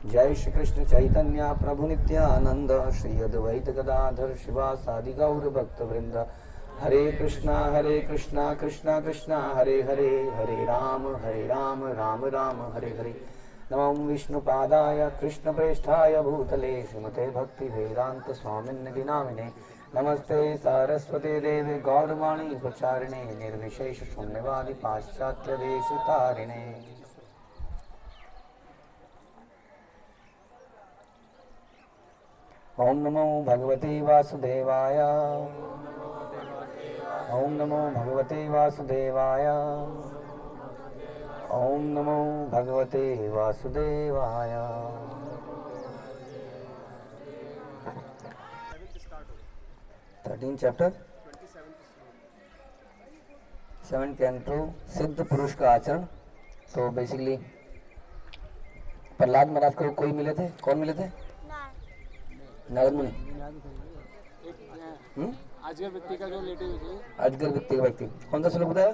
जय श्री कृष्ण चैतन्य प्रभु नित्यानंद श्री अद्वैत गदाधर शिवासादि गौर भक्त वृंद। हरे कृष्णा कृष्णा कृष्णा हरे हरे, हरे राम राम राम हरे हरे। नमो विष्णुपादाय कृष्णप्रेष्ठाय भूतले श्रीमते भक्ति वेदांत स्वामिन्निधि नामिने। नमस्ते सरस्वती देवी गौरवाणी प्रचारिणे निर्विशेष शून्यवादी पाश्चात्य देश तारिणे। ओम नमो भगवते वासुदेवाय, ओम नमो भगवते वासुदेवाय, ओम नमो भगवते वासुदेवाय। 13 चैप्टर 7 कैंटो सिद्ध पुरुष का आचरण। तो बेसिकली प्रहलाद महाराज को कोई मिले थे, कौन मिले थे? नारद मुनि। अजगर व्यक्ति का जो लेटे हुए, अजगर वृत्ति का व्यक्ति कौन सा श्लोक बताया?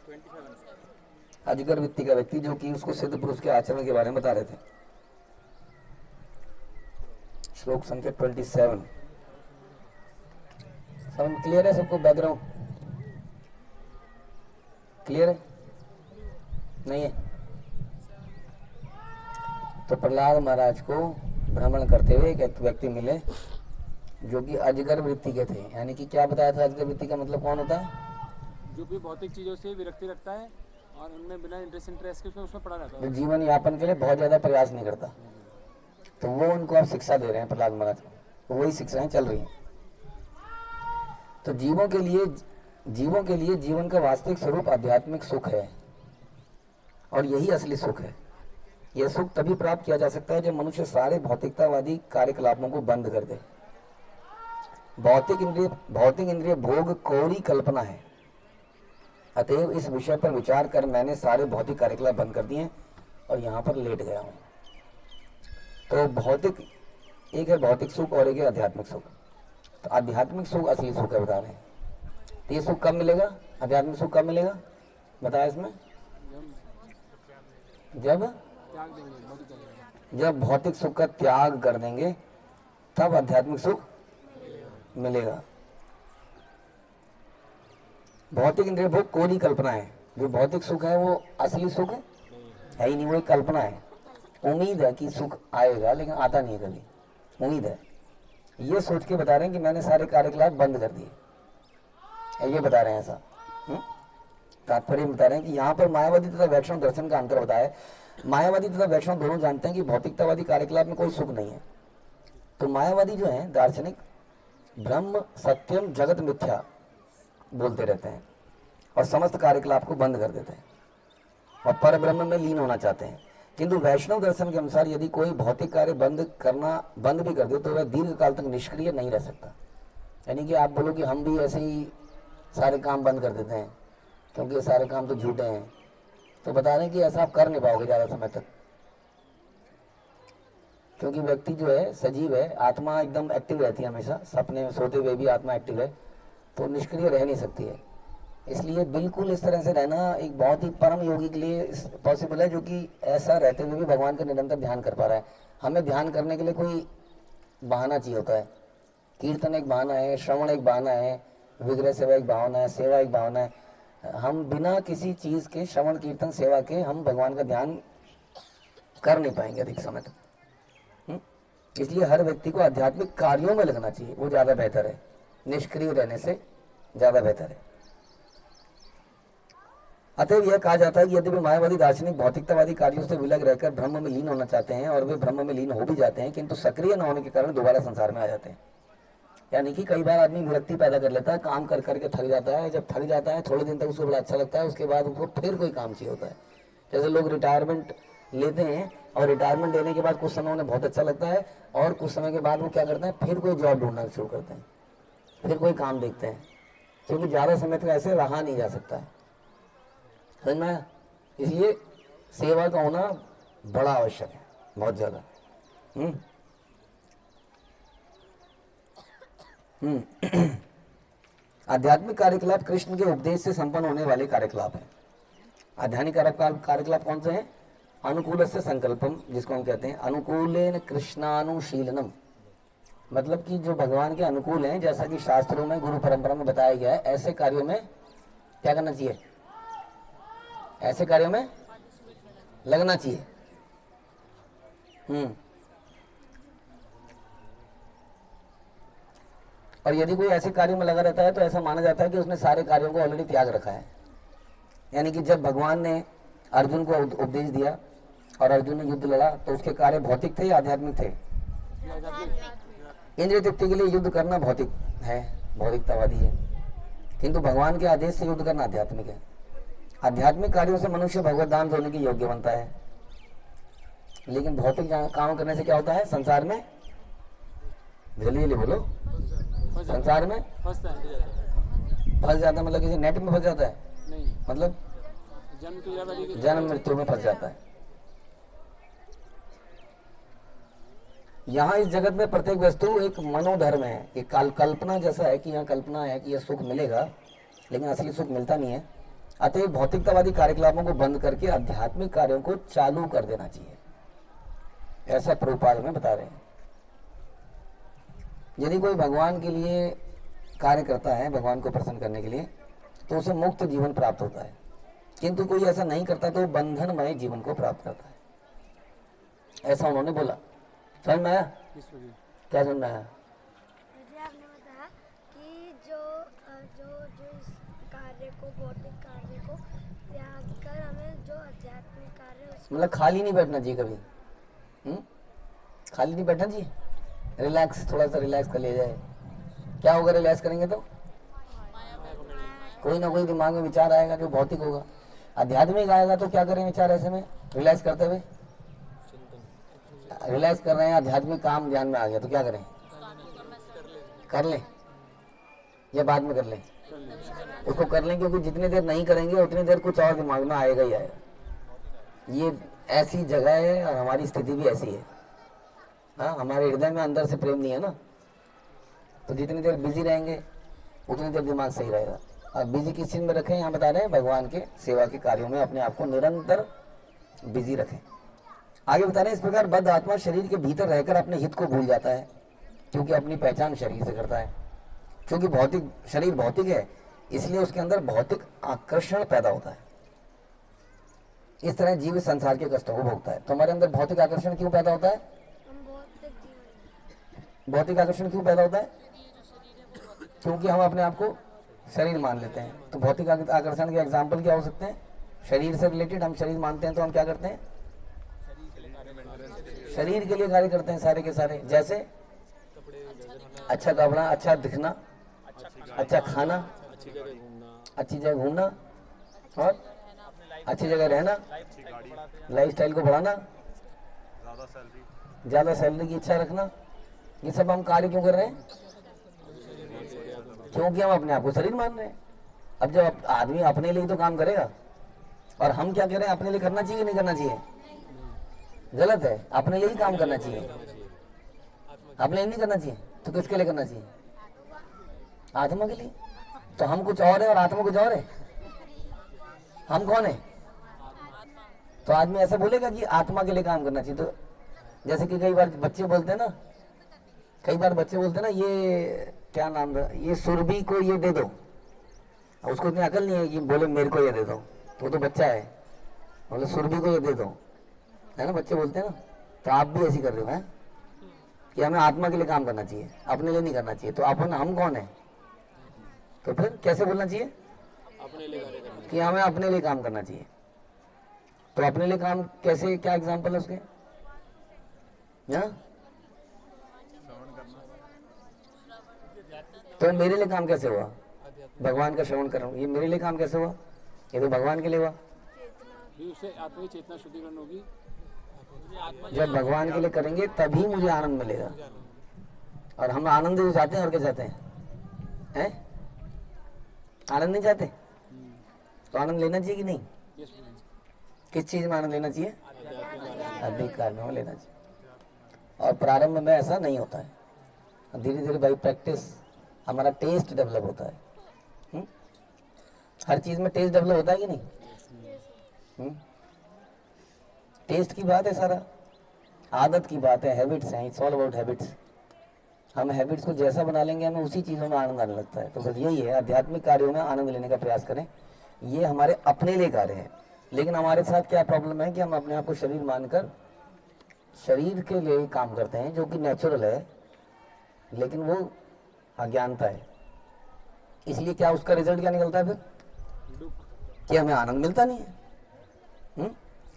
27। अजगर वृत्ति का व्यक्ति जो कि उसको सिद्ध पुरुष के आचरण के बारे में बता रहे थे। श्लोक संख्या 27। समझ क्लियर है सबको? बैकग्राउंड क्लियर है? नहीं है तो प्रहलाद महाराज को भ्रमण करते हुए एक व्यक्ति मिले जो कि अजगर वृत्ति के थे। यानी कि क्या बताया था अजगर वृत्ति का मतलब कौन होता है? जो भी भौतिक चीजों से विरक्ति रखता है और उनमें बिना इंटरेस्ट के उसमें पड़ा रहता है, जो जीवन यापन के लिए बहुत ज्यादा प्रयास नहीं करता। तो वो उनको आप शिक्षा दे रहे हैं प्रहलाद महाराज को, तो वही शिक्षाएं चल रही हैं। तो जीवों के लिए जीवन का वास्तविक स्वरूप आध्यात्मिक सुख है और यही असली सुख है। यह सुख तभी प्राप्त किया जा सकता है जब मनुष्य सारे भौतिकतावादी कार्यकलापों को बंद कर दे। भौतिक इंद्रिय भोग कोरी कल्पना है। अतएव इस विषय पर विचार कर मैंने सारे भौतिक कार्यकलाप बंद कर दिए और यहाँ पर लेट गया हूँ। तो भौतिक एक है भौतिक सुख और एक है आध्यात्मिक सुख। तो आध्यात्मिक सुख असली सुख है बता रहे हैं। तो ये सुख कब मिलेगा? आध्यात्मिक सुख कब मिलेगा बताया इसमें? जब भौतिक सुख का त्याग कर देंगे तब आध्यात्मिक सुख मिलेगा। भौतिक इंद्रिय भोग कोरी कल्पना है। जो भौतिक सुख है वो असली सुख है ही नहीं, वो एक कल्पना है। उम्मीद है कि सुख आएगा लेकिन आता नहीं कभी, उम्मीद है। ये सोच के बता रहे हैं कि मैंने सारे कार्यकलाप बंद कर दिए, ये बता रहे हैं ऐसा। तात्पर्य बता रहे हैं कि यहाँ पर मायावादी तथा वैष्णव दर्शन का अंतर होता है। मायावादी तथा वैष्णव दोनों जानते हैं कि भौतिकतावादी कार्यकलाप में कोई सुख नहीं है। तो मायावादी जो है दार्शनिक ब्रह्म सत्यम जगत मिथ्या बोलते रहते हैं और समस्त कार्यकलाप को बंद कर देते हैं और पर ब्रह्म में लीन होना चाहते हैं। किंतु वैष्णव दर्शन के अनुसार यदि कोई भौतिक कार्य बंद भी कर दे तो वह दीर्घ काल तक निष्क्रिय नहीं रह सकता। यानी कि आप बोलो कि हम भी ऐसे ही सारे काम बंद कर देते हैं क्योंकि ये सारे काम तो झूठे हैं, तो बता रहे हैं कि ऐसा आप कर नहीं पाओगे ज़्यादा समय तक। क्योंकि व्यक्ति जो है सजीव है, आत्मा एकदम एक्टिव रहती है हमेशा, सपने में सोते हुए भी आत्मा एक्टिव है, तो निष्क्रिय रह नहीं सकती है। इसलिए बिल्कुल इस तरह से रहना एक बहुत ही परम योगी के लिए पॉसिबल है, जो कि ऐसा रहते हुए भी भगवान का निरंतर ध्यान कर पा रहा है। हमें ध्यान करने के लिए कोई बहाना चाहिए होता है। कीर्तन एक बहाना है, श्रवण एक बहाना है, विग्रह सेवा एक भावना है, सेवा एक भावना है। हम बिना किसी चीज के श्रवण कीर्तन सेवा के हम भगवान का ध्यान कर नहीं पाएंगे अधिक समय तक। इसलिए हर व्यक्ति को आध्यात्मिक कार्यों में लगना चाहिए, वो ज्यादा बेहतर है, निष्क्रिय रहने से ज्यादा बेहतर है। अतएव यह कहा जाता है कि यद्यपि मायावादी दार्शनिक भौतिकतावादी कार्यों से विलग रहकर ब्रह्म में लीन होना चाहते हैं और वे ब्रह्म में लीन हो भी जाते हैं, किंतु सक्रिय न होने के कारण दोबारा संसार में आ जाते हैं। यानी कि कई बार आदमी विरक्ति पैदा कर लेता है, काम कर करके थक जाता है। जब थक जाता है थोड़े दिन तक उसको बड़ा अच्छा लगता है, उसके बाद उसको फिर कोई काम चाहिए होता है। जैसे लोग रिटायरमेंट लेते हैं और रिटायरमेंट लेने के बाद कुछ समय उन्हें बहुत अच्छा लगता है और कुछ समय के बाद वो क्या करते हैं, फिर कोई जॉब ढूंढना शुरू करते हैं, फिर कोई काम देखते हैं, क्योंकि ज़्यादा समय तक ऐसे रहा नहीं जा सकता है। समझ में आया? इसलिए सेवा का होना बड़ा आवश्यक है, बहुत ज़्यादा। आध्यात्मिक कार्यकलाप कृष्ण के उपदेश से संपन्न होने वाले कार्यकलाप हैं। आध्यात्मिक कार्यकलाप कौन से हैं? अनुकूलस्य संकल्पम, जिसको हम कहते हैं अनुकूलेन कृष्णानुशीलनम, मतलब कि जो भगवान के अनुकूल हैं, जैसा कि शास्त्रों में गुरु परंपरा में बताया गया है, ऐसे कार्यों में क्या करना चाहिए, ऐसे कार्यों में लगना चाहिए। और यदि कोई ऐसे कार्यों में लगा रहता है तो ऐसा माना जाता है कि उसने सारे कार्यों को ऑलरेडी त्याग रखा है। यानी कि जब भगवान ने अर्जुन को उपदेश दिया और अर्जुन ने युद्ध लड़ा तो उसके कार्य भौतिक थे या आध्यात्मिक थे? इंद्रिय तृप्ति के लिए युद्ध करना भौतिक है, भौतिकतावादी है, किंतु भगवान के आदेश से युद्ध करना आध्यात्मिक है। आध्यात्मिक कार्यों से मनुष्य भगवत धाम होने के योग्य बनता है, लेकिन भौतिक काम करने से क्या होता है संसार में? जल्दी जल्दी बोलो। संसार में फंस जाता है, मतलब किसी नेट में फंस जाता है? नहीं, मतलब जन्म मृत्यु में फंस जाता है। यहाँ इस जगत में प्रत्येक वस्तु एक मनोधर्म है, एक कल्पना जैसा है कि यहाँ कल्पना है कि यह सुख मिलेगा, लेकिन असली सुख मिलता नहीं है। अतः भौतिकतावादी कार्यकलापों को बंद करके आध्यात्मिक कार्यों को चालू कर देना चाहिए, ऐसा प्रभुपाद में बता रहे हैं। यदि कोई भगवान के लिए कार्य करता है, भगवान को प्रसन्न करने के लिए, तो उसे मुक्त जीवन प्राप्त होता है, किंतु कोई ऐसा नहीं करता तो बंधनमय जीवन को प्राप्त करता है, ऐसा उन्होंने बोला। समझ में आया? क्या समझ में आया? मुझे आपने बताया कि जो जो जो इस कार्य को, भौतिक कार्य को त्याग कर हमें जो आध्यात्मिक कार्य, मतलब खाली नहीं बैठना चाहिए कभी। खाली नहीं बैठना चाहिए, रिलैक्स, थोड़ा सा रिलैक्स कर लिया जाए। क्या होगा रिलैक्स करेंगे तो? कोई ना कोई दिमाग में विचार आएगा जो भौतिक होगा। आध्यात्मिक आएगा तो क्या करें विचार ऐसे में रिलैक्स करते हुए? रिलैक्स कर रहे हैं, आध्यात्मिक काम ध्यान में आ गया तो क्या करें? कर लें या बाद में कर लें? उसको कर लें, क्योंकि जितनी देर नहीं करेंगे उतनी देर कुछ और दिमाग में आएगा ही आएगा। ये ऐसी जगह है और हमारी स्थिति भी ऐसी है। हाँ, हमारे हृदय में अंदर से प्रेम नहीं है ना, तो जितनी देर बिजी रहेंगे उतनी देर दिमाग सही रहेगा। और बिजी किस चीज में रखें? यहाँ बता रहे हैं भगवान के सेवा के कार्यों में अपने आप को निरंतर बिजी रखें। आगे बता रहे हैं इस प्रकार बद्ध आत्मा शरीर के भीतर रहकर अपने हित को भूल जाता है, क्योंकि अपनी पहचान शरीर से करता है। क्योंकि भौतिक शरीर भौतिक है, इसलिए उसके अंदर भौतिक आकर्षण पैदा होता है। इस तरह जीव संसार के कष्टों को भोगता है। तो हमारे अंदर भौतिक आकर्षण क्यों पैदा होता है? भौतिक आकर्षण क्यों पैदा होता है? क्योंकि हम अपने आप को शरीर मान लेते हैं। तो भौतिक आकर्षण के एग्जाम्पल क्या हो सकते हैं? शरीर से रिलेटेड हम शरीर मानते हैं तो हम क्या करते हैं? शरीर के लिए कार्य करते हैं सारे के सारे। जैसे अच्छा कपड़ा, अच्छा दिखना, अच्छा खाना, अच्छी जगह घूमना और अच्छी जगह रहना, लाइफस्टाइल को बढ़ाना, ज्यादा सैलरी की इच्छा रखना। ये सब हम कार्य क्यों कर रहे हैं? क्योंकि हम अपने आप को शरीर मान रहे हैं। अब जब आदमी अपने लिए तो काम करेगा, और हम क्या कह रहे हैं? अपने लिए करना चाहिए नहीं करना चाहिए? गलत है, अपने लिए ही काम करना चाहिए, अपने लिए नहीं करना चाहिए। तो किसके लिए करना चाहिए? आत्मा के लिए। तो हम कुछ और है और आत्मा कुछ और है। हम कौन है? तो आदमी ऐसा बोलेगा कि आत्मा के लिए काम करना चाहिए। तो जैसे कि कई बार बच्चे बोलते हैं ना, ये क्या नाम है, ये सुरभि को ये दे दो। उसको इतनी अकल नहीं है कि बोले मेरे को ये दे दो, तो वो तो बच्चा है, बोले सुरभि को ये दे दो, है ना, बच्चे बोलते हैं ना। तो आप भी ऐसी कर रहे हो हैं कि हमें आत्मा के लिए काम करना चाहिए, अपने लिए नहीं करना चाहिए। तो अपन हम कौन है? तो फिर कैसे बोलना चाहिए कि हमें अपने लिए काम करना चाहिए? तो अपने लिए काम कैसे, क्या एग्जाम्पल है उसके? तो मेरे लिए काम कैसे हुआ? भगवान का श्रवण कर रहा हूँ, ये मेरे लिए काम कैसे हुआ? ये तो भगवान के लिए हुआ। उससे आत्मा चेतना शुद्धिकरण होगी। जब भगवान के लिए करेंगे तभी मुझे आनंद मिलेगा। और हम आनंद ही चाहते हैं और क्या चाहते हैं? आनंद नहीं चाहते? तो आनंद लेना चाहिए कि नहीं? किस चीज में आनंद लेना चाहिए? अधिकार में लेना चाहिए। और प्रारंभ में ऐसा नहीं होता है, धीरे धीरे बाई प्रैक्टिस हमारा टेस्ट डेवलप होता है। हर चीज में टेस्ट डेवलप होता है कि नहीं? टेस्ट की बात है, सारा आदत की बात है, हैबिट्स हैं, इट्स ऑल अबाउट हैबिट्स। हम हैबिट्स को जैसा बना लेंगे हमें उसी चीज़ों में आनंद आने लगता है। तो बस यही है, आध्यात्मिक कार्यों में आनंद लेने का प्रयास करें। ये हमारे अपने लिए कार्य है। लेकिन हमारे साथ क्या प्रॉब्लम है कि हम अपने आप को शरीर मानकर शरीर के लिए काम करते हैं, जो कि नेचुरल है, लेकिन वो अज्ञानता है। इसलिए क्या उसका रिजल्ट क्या निकलता है फिर? कि हमें आनंद मिलता नहीं है।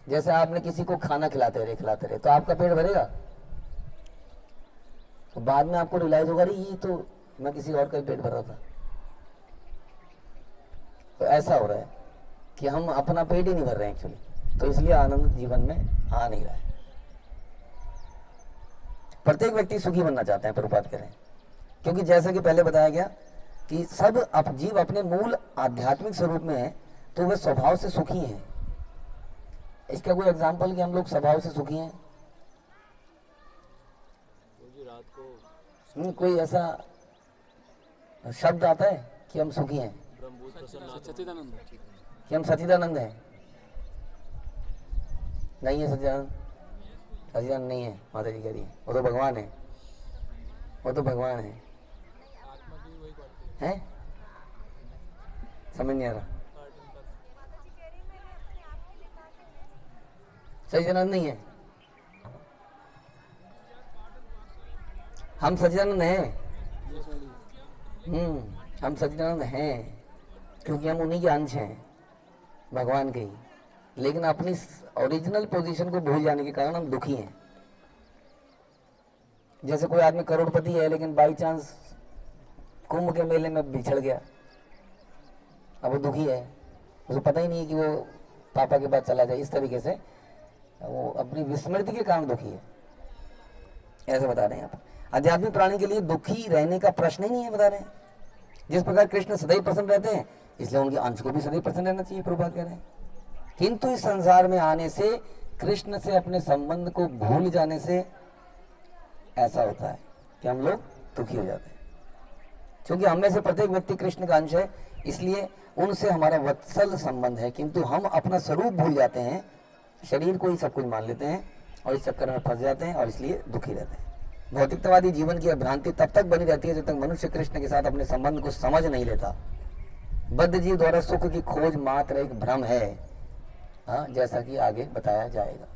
जैसे आपने किसी को खाना खिलाते रहे तो आपका पेट भरेगा, तो बाद में आपको रियलाइज होगा, ये तो मैं किसी और का पेट भर रहा था। तो ऐसा हो रहा है कि हम अपना पेट ही नहीं भर रहे हैं एक्चुअली, तो इसलिए आनंद जीवन में आ नहीं रहा है। प्रत्येक व्यक्ति सुखी बनना चाहते हैं, प्रभुपाद कह रहे हैं, क्योंकि जैसा कि पहले बताया गया कि सब जीव अपने मूल आध्यात्मिक स्वरूप में है, तो वे स्वभाव से सुखी हैं। इसका कोई एग्जाम्पल कि हम लोग स्वभाव से सुखी हैं? कोई ऐसा शब्द आता है कि हम सुखी हैं, सच्चिदानंद, कि हम सच्चिदानंद हैं? नहीं है सच्चिदानंद, सच्चिदानंद नहीं है। माता जी कह रही है वो तो भगवान है, वो तो भगवान है। हैं? समझ नहीं आ रहा। सच्चिदानंद नहीं है, हम सच्चिदानंद हैं। हम सच्चिदानंद हैं क्योंकि हम उन्हीं के अंश हैं, भगवान के ही। लेकिन अपनी ओरिजिनल पोजीशन को भूल जाने के कारण हम दुखी हैं। जैसे कोई आदमी करोड़पति है, लेकिन बाई चांस कुंभ के मेले में बिछड़ गया, अब वो दुखी है, उसे पता ही नहीं है कि वो पापा के पास चला जाए। इस तरीके से वो अपनी विस्मृति के कारण दुखी है, ऐसे बता रहे हैं आप। आध्यात्मिक प्राणी के लिए दुखी रहने का प्रश्न ही नहीं है, बता रहे हैं। जिस प्रकार कृष्ण सदैव प्रसन्न रहते हैं, इसलिए उनके अंश को भी सदैव प्रसन्न रहना चाहिए, प्रभुपाद कह रहे हैं। किंतु इस संसार में आने से, कृष्ण से अपने संबंध को भूल जाने से ऐसा होता है कि हम लोग दुखी हो जाते हैं। क्योंकि हम में से प्रत्येक व्यक्ति कृष्ण का अंश है, इसलिए उनसे हमारा वत्सल संबंध है, किंतु हम अपना स्वरूप भूल जाते हैं, शरीर को ही सब कुछ मान लेते हैं और इस चक्कर में फंस जाते हैं और इसलिए दुखी रहते हैं। भौतिकतावादी जीवन की भ्रांति तब तक बनी रहती है जब तक मनुष्य कृष्ण के साथ अपने संबंध को समझ नहीं लेता। बद्ध जीव द्वारा सुख की खोज मात्र एक भ्रम है, हाँ, जैसा कि आगे बताया जाएगा।